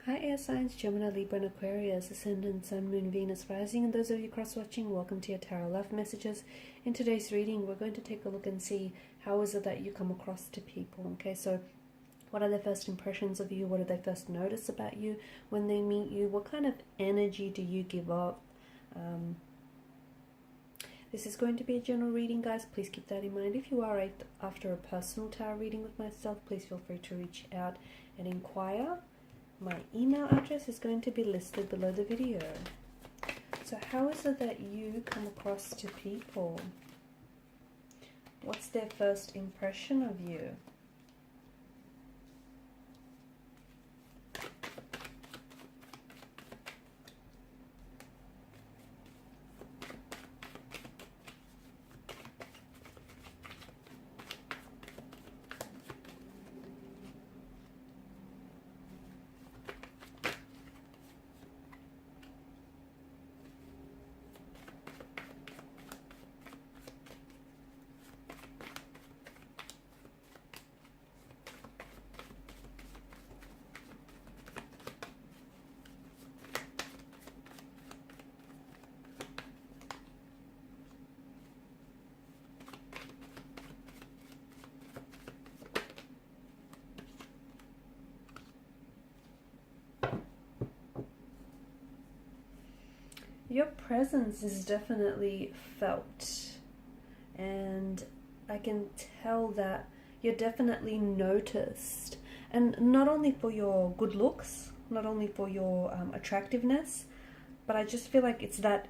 Hi air signs, Gemini, Libra and Aquarius, Ascendant, Sun, Moon, Venus, Rising, and those of you cross-watching, welcome to your Tarot Love Messages. In today's reading, we're going to take a look and see how is it that you come across to people, okay? So what are their first impressions of you? What do they first notice about you when they meet you? What kind of energy do you give off? This is going to be a general reading, guys. Please keep that in mind. If you are after a personal tarot reading with myself, please feel free to reach out and inquire. My email address is going to be listed below the video. So how is it that you come across to people? What's their first impression of you? Your presence is definitely felt, and I can tell that you're definitely noticed, and not only for your good looks, not only for your attractiveness, but I just feel like it's that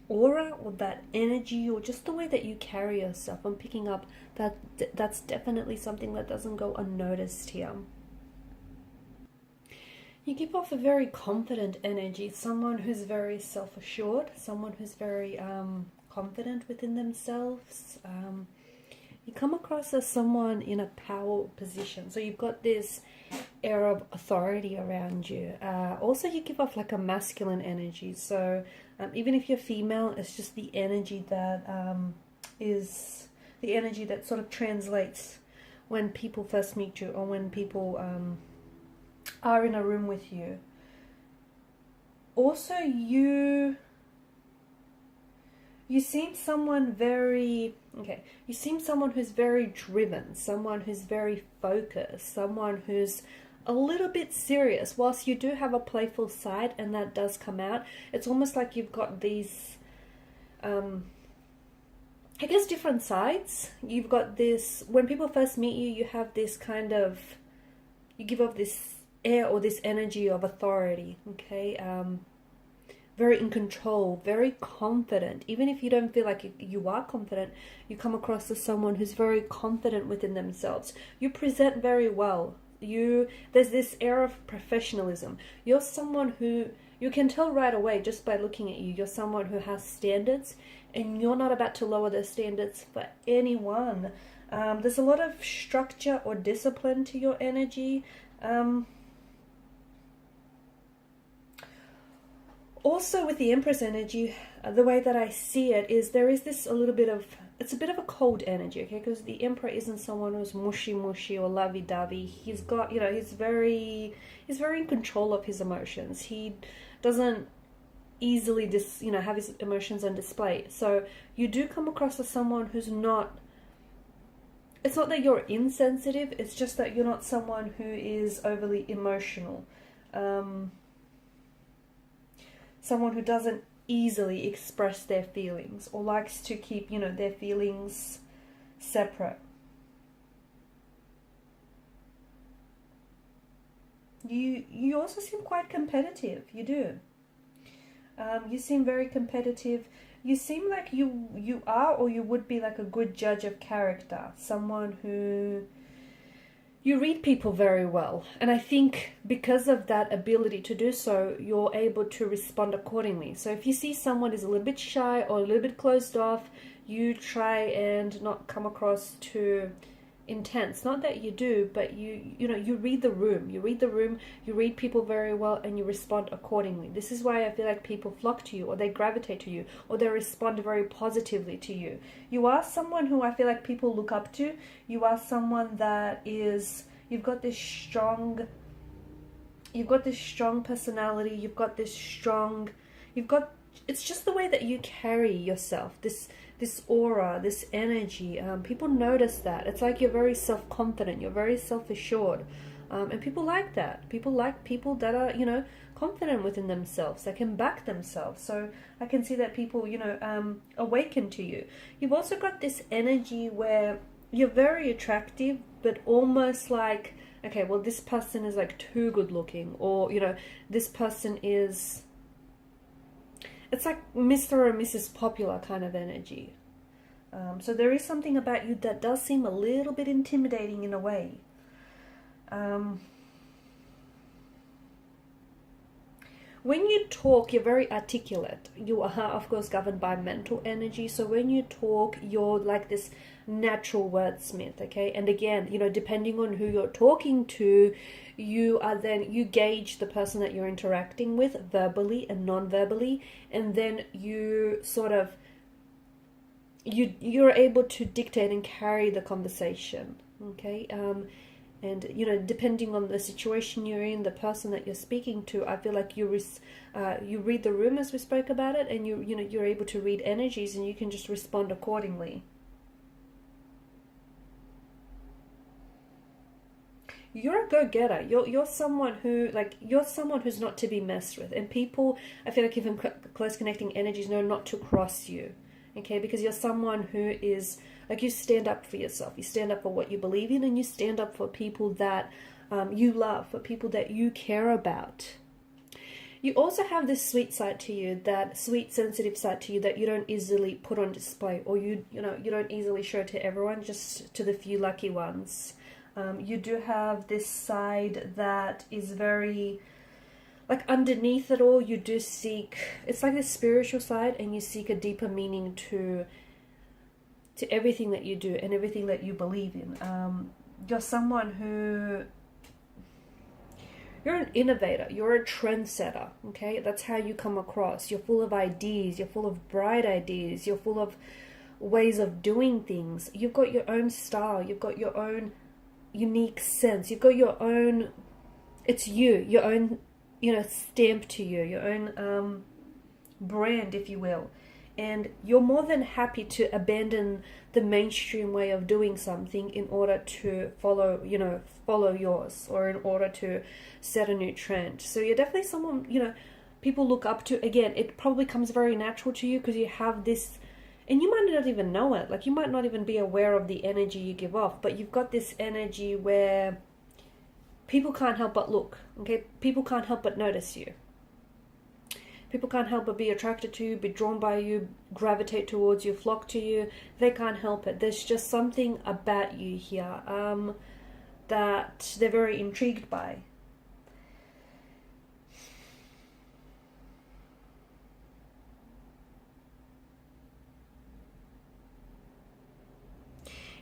aura or that energy or just the way that you carry yourself. I'm picking up that that's definitely something that doesn't go unnoticed here. You give off a very confident energy, someone who's very self-assured, someone who's very confident within themselves. You come across as someone in a power position, so you've got this air of authority around you. Also, you give off like a masculine energy, so even if you're female, it's just the energy that is the energy that sort of translates when people first meet you, or when people are in a room with you. Also, you seem someone very, you seem someone who's very driven, someone who's very focused, someone who's a little bit serious. Whilst you do have a playful side, and that does come out, it's almost like you've got these, I guess, different sides. You've got this, when people first meet you, you have this kind of, you give off this air or this energy of authority, okay? Very in control, very confident. Even if you don't feel like you are confident, you come across as someone who's very confident within themselves. You present very well. There's this air of professionalism. You're someone who, you can tell right away just by looking at you, you're someone who has standards, and you're not about to lower those standards for anyone. There's a lot of structure or discipline to your energy. Also, with the Empress energy, the way that I see it is there is this a little bit of, it's a bit of a cold energy, okay? Because the Emperor isn't someone who's mushy or lovey-dovey. He's got, he's very in control of his emotions. He doesn't easily have his emotions on display. So you do come across as someone who's not, it's not that you're insensitive, it's just that you're not someone who is overly emotional. Someone who doesn't easily express their feelings, or likes to keep, their feelings separate. You also seem quite competitive. You do. You seem very competitive. You seem like you are, or you would be, like a good judge of character. Someone who, you read people very well, and I think because of that ability to do so, you're able to respond accordingly. So if you see someone is a little bit shy or a little bit closed off, you try and not come across too intense. Not that you do, but you read the room. You read people very well, and you respond accordingly. This is why I feel like people flock to you, or they gravitate to you, or they respond very positively to you. You are someone who I feel like people look up to. You are someone that is, you've got this strong You've got this strong personality. You've got this strong, it's just the way that you carry yourself, this aura, this energy. People notice that. It's like you're very self-confident, you're very self-assured. And people like that. People like people that are, you know, confident within themselves, that can back themselves. So I can see that people, you know, awaken to you. You've also got this energy where you're very attractive, but almost like, okay, well, this person is like too good looking, or, you know, this person is, it's like Mr. or Mrs. Popular kind of energy. So there is something about you that does seem a little bit intimidating in a way. When you talk, you're very articulate. You are, of course, governed by mental energy. So when you talk, you're like this natural wordsmith, okay? And again, you know, depending on who you're talking to, you gauge the person that you're interacting with verbally and non-verbally, and then you sort of, you're able to dictate and carry the conversation, okay? And, you know, depending on the situation you're in, the person that you're speaking to, I feel like you read the room, as we spoke about it, and you know, you're able to read energies, and you can just respond accordingly. You're a go-getter. You're someone who, like, you're someone who's not to be messed with. And people, I feel like, even close connecting energies know not to cross you, okay? Because you're someone who is, like, you stand up for yourself. You stand up for what you believe in, and you stand up for people that you love, for people that you care about. You also have this sweet side to you, that sweet, sensitive side to you that you don't easily put on display, or you don't easily show to everyone, just to the few lucky ones. You do have this side that is very, like, underneath it all, you do seek, it's like the spiritual side, and you seek a deeper meaning to everything that you do and everything that you believe in. You're someone who, you're an innovator, you're a trendsetter, okay? That's how you come across. You're full of ideas, you're full of bright ideas, you're full of ways of doing things. You've got your own style, you've got your own unique sense, you've got your own, it's you, your own, you know, stamp to you, your own brand, if you will. And you're more than happy to abandon the mainstream way of doing something in order to follow yours, or in order to set a new trend. So you're definitely someone, you know, people look up to. Again, it probably comes very natural to you because you have this, and you might not even know it. Like, you might not even be aware of the energy you give off, but you've got this energy where people can't help but look, okay? People can't help but notice you. People can't help but be attracted to you, be drawn by you, gravitate towards you, flock to you. They can't help it. There's just something about you here that they're very intrigued by.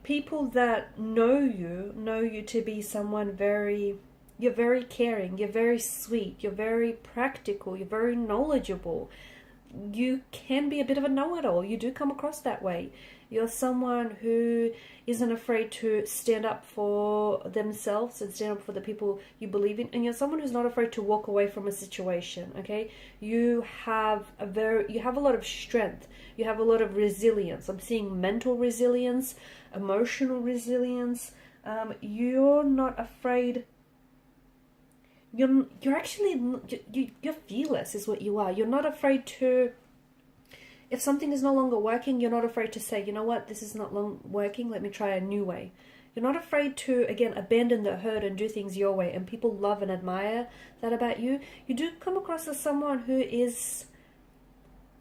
People that know you to be someone very, you're very caring, you're very sweet, you're very practical, you're very knowledgeable. You can be a bit of a know-it-all. You do come across that way. You're someone who isn't afraid to stand up for themselves and stand up for the people you believe in. And you're someone who's not afraid to walk away from a situation, okay? You have a lot of strength. You have a lot of resilience. I'm seeing mental resilience, emotional resilience. You're not afraid. You're fearless is what you are. You're not afraid to, if something is no longer working, you're not afraid to say, you know what, this is not working, let me try a new way. You're not afraid to, again, abandon the herd and do things your way, and people love and admire that about you. You do come across as someone who is,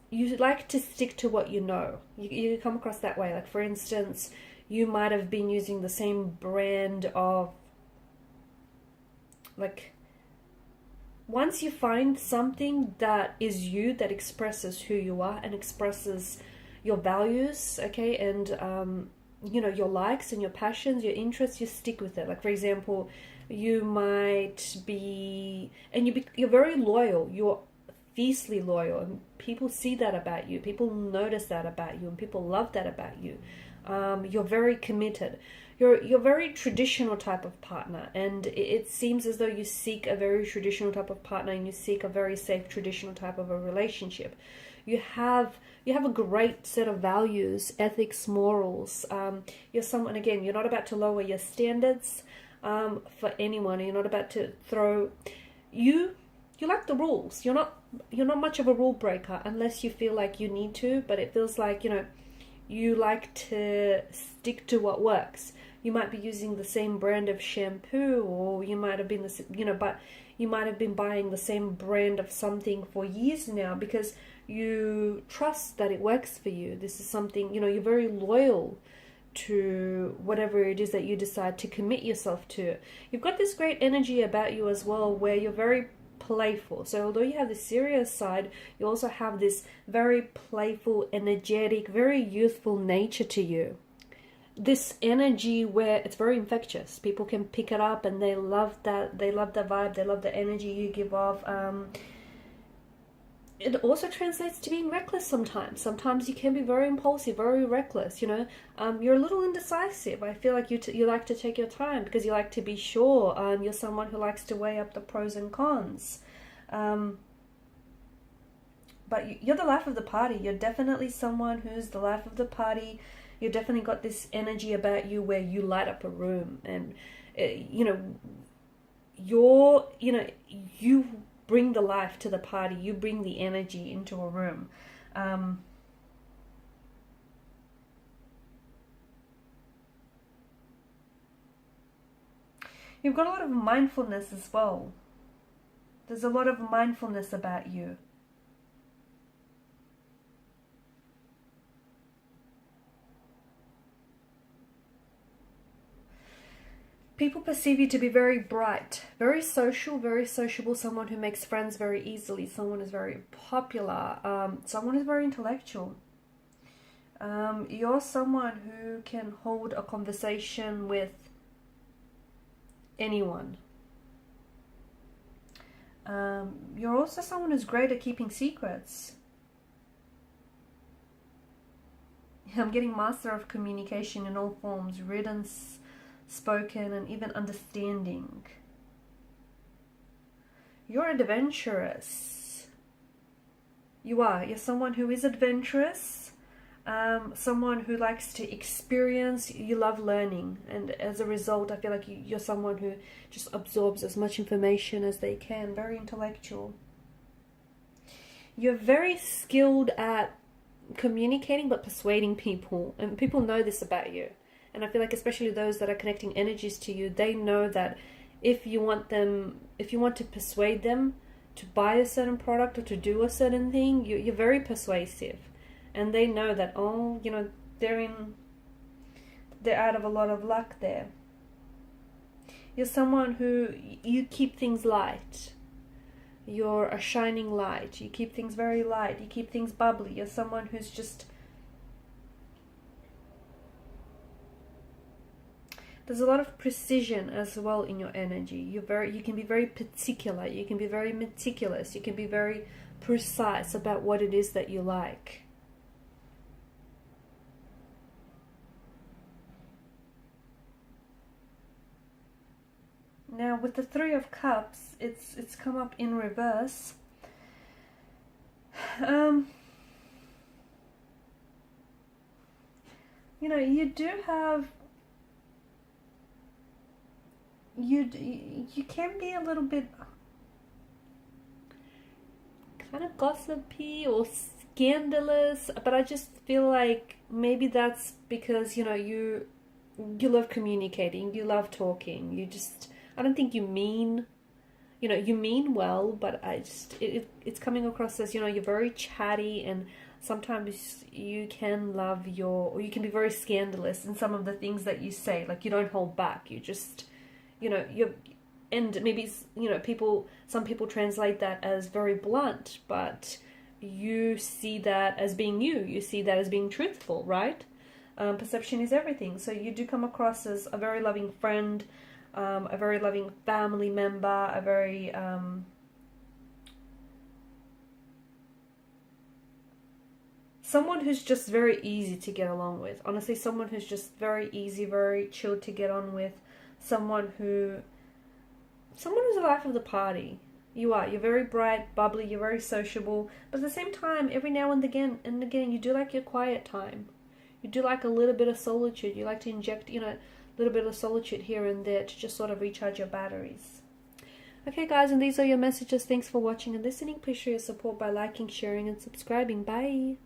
you like to stick to what you know. You come across that way. Like, for instance, you might have been using the same brand of, like, once you find something that is you, that expresses who you are and expresses your values, okay, and you know, your likes and your passions, your interests, you stick with it. Like, for example, you might be, and you're very loyal. You're fiercely loyal, and people see that about you. People notice that about you, and people love that about you. You're very committed. you're a very traditional type of partner, and it seems as though you seek a very traditional type of partner, and you seek a very safe traditional type of a relationship. You have a great set of values, ethics, morals. You're someone, again, you're not about to lower your standards for anyone. You're not about to throw you like the rules. You're not much of a rule breaker unless you feel like you need to, but it feels like, you like to stick to what works. You might be using the same brand of shampoo, or you might have been but you might have been buying the same brand of something for years now because you trust that it works for you. This is something, you're very loyal to whatever it is that you decide to commit yourself to. You've got this great energy about you as well, where you're very playful. So although you have the serious side, you also have this very playful, energetic, very youthful nature to you. This energy where it's very infectious. People can pick it up and they love that. They love the vibe. They love the energy you give off. It also translates to being reckless sometimes. Sometimes you can be very impulsive, very reckless, You're a little indecisive. I feel like you like to take your time because you like to be sure. You're someone who likes to weigh up the pros and cons. But you're the life of the party. You're definitely someone who's the life of the party. You've definitely got this energy about you where you light up a room. And, you bring the life to the party. You bring the energy into a room. You've got a lot of mindfulness as well. There's a lot of mindfulness about you. People perceive you to be very bright, very social, very sociable, someone who makes friends very easily, someone who's very popular, someone who's very intellectual. You're someone who can hold a conversation with anyone. You're also someone who's great at keeping secrets. I'm getting master of communication in all forms, written, spoken, and even understanding. You're adventurous. You are. You're someone who is adventurous, someone who likes to experience. You love learning, and as a result, I feel like you're someone who just absorbs as much information as they can. Very intellectual. You're very skilled at communicating but persuading people, and people know this about you. And I feel like especially those that are connecting energies to you, they know that if you want to persuade them to buy a certain product or to do a certain thing, you're very persuasive. And they know that, they're out of a lot of luck there. You're someone who, you keep things light. You're a shining light. You keep things very light. You keep things bubbly. You're someone who's just... There's a lot of precision as well in your energy. You can be very particular. You can be very meticulous. You can be very precise about what it is that you like. Now with the Three of Cups, it's come up in reverse. You do have... You can be a little bit kind of gossipy or scandalous, but I just feel like maybe that's because you love communicating, you love talking, I don't think you mean well, but it's coming across as you're very chatty, and sometimes you can or you can be very scandalous in some of the things that you say. Like, you don't hold back, you just and maybe some people translate that as very blunt, but you see that as being you see that as being truthful, right? Perception is everything. So you do come across as a very loving friend, a very loving family member, a very someone who's just very easy to get along with. Honestly, someone who's just very easy, very chilled to get on with. Someone who's the life of the party. You are. You're very bright, bubbly, you're very sociable. But at the same time, every now and again, you do like your quiet time. You do like a little bit of solitude. You like to inject, a little bit of solitude here and there to just sort of recharge your batteries. Okay, guys, and these are your messages. Thanks for watching and listening. Please show your support by liking, sharing, and subscribing. Bye.